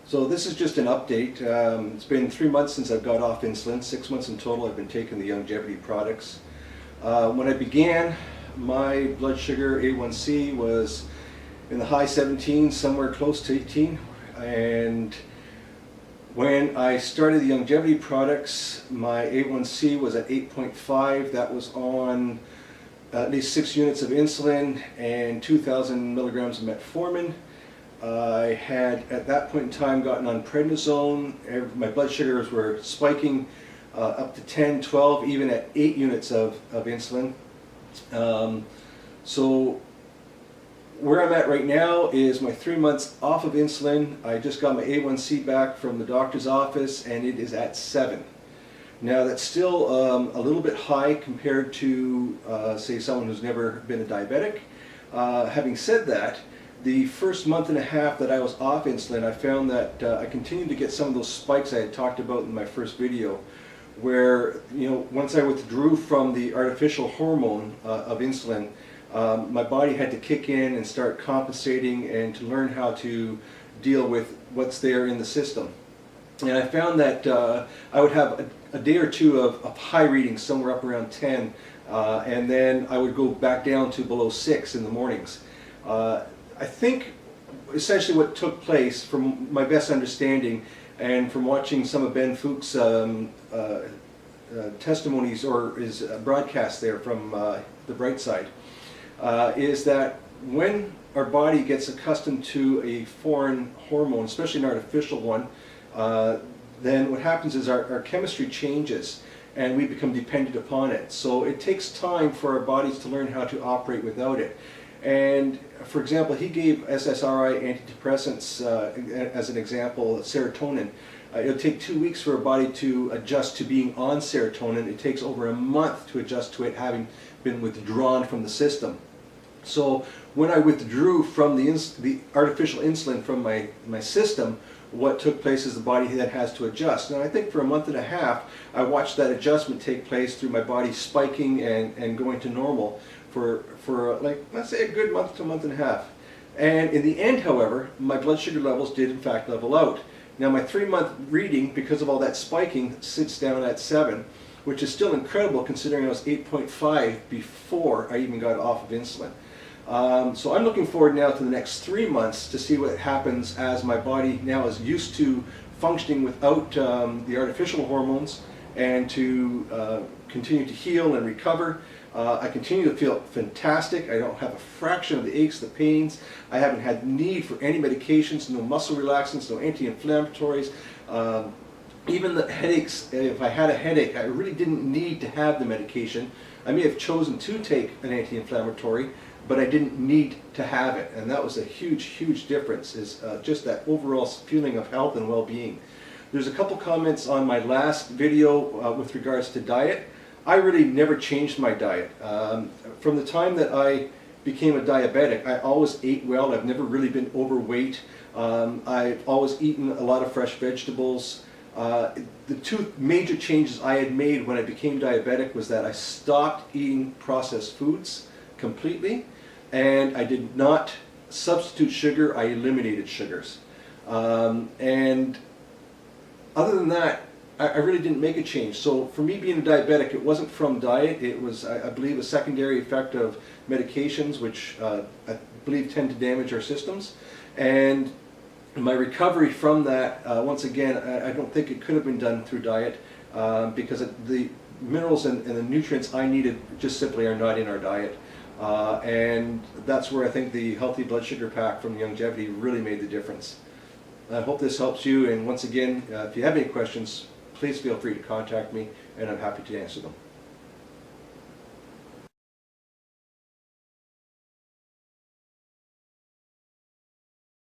So this is just an update. It's been 3 months since I've got off insulin, 6 months in total I've been taking the Youngevity products. When I began, my blood sugar A1C was in the high 17s, somewhere close to 18. And when I started the Youngevity products, my A1C was at 8.5. That was on at least 6 units of insulin and 2,000 milligrams of metformin. I had at that point in time gotten on prednisone. My blood sugars were spiking up to 10, 12, even at 8 units of insulin. So where I'm at right now is my 3 months off of insulin. I just got my A1C back from the doctor's office and it is at 7. Now that's still a little bit high compared to say someone who's never been a diabetic. Having said that, the first month and a half that I was off insulin, I found that I continued to get some of those spikes I had talked about in my first video, where, you know, once I withdrew from the artificial hormone of insulin, my body had to kick in and start compensating and to learn how to deal with what's there in the system. And I found that I would have a day or two of high readings, somewhere up around 10, and then I would go back down to below 6 in the mornings. I think essentially what took place, from my best understanding and from watching some of Ben Fuchs' testimonies or his broadcast there from the Bright Side, is that when our body gets accustomed to a foreign hormone, especially an artificial one, then what happens is our chemistry changes and we become dependent upon it. So it takes time for our bodies to learn how to operate without it. And for example, he gave SSRI antidepressants as an example, serotonin. It'll take 2 weeks for a body to adjust to being on serotonin. It takes over a month to adjust to it having been withdrawn from the system. So when I withdrew from the artificial insulin from my system, what took place is the body then has to adjust. And I think for a month and a half, I watched that adjustment take place through my body spiking and going to normal for like, let's say, a good month to a month and a half. And in the end, however, my blood sugar levels did in fact level out. Now my 3-month reading, because of all that spiking, sits down at 7, which is still incredible considering I was 8.5 before I even got off of insulin. So I'm looking forward now to the next 3 months to see what happens as my body now is used to functioning without the artificial hormones and to continue to heal and recover. I continue to feel fantastic. I don't have a fraction of the aches, the pains. I haven't had need for any medications, no muscle relaxants, no anti-inflammatories. Even the headaches, if I had a headache, I really didn't need to have the medication. I may have chosen to take an anti-inflammatory, but I didn't need to have it. And that was a huge, huge difference, is just that overall feeling of health and well-being. There's a couple comments on my last video with regards to diet. I really never changed my diet. From the time that I became a diabetic, I always ate well. I've never really been overweight. I've always eaten a lot of fresh vegetables. The 2 major changes I had made when I became diabetic was that I stopped eating processed foods completely, and I did not substitute sugar. I eliminated sugars. And other than that, I really didn't make a change. So for me being a diabetic, it wasn't from diet. It was, I believe, a secondary effect of medications, which I believe tend to damage our systems. And my recovery from that, once again, I don't think it could have been done through diet because the minerals and the nutrients I needed just simply are not in our diet. And that's where I think the Healthy Blood Sugar Pak from Youngevity really made the difference. I hope this helps you, and once again, if you have any questions, please feel free to contact me, and I'm happy to answer them.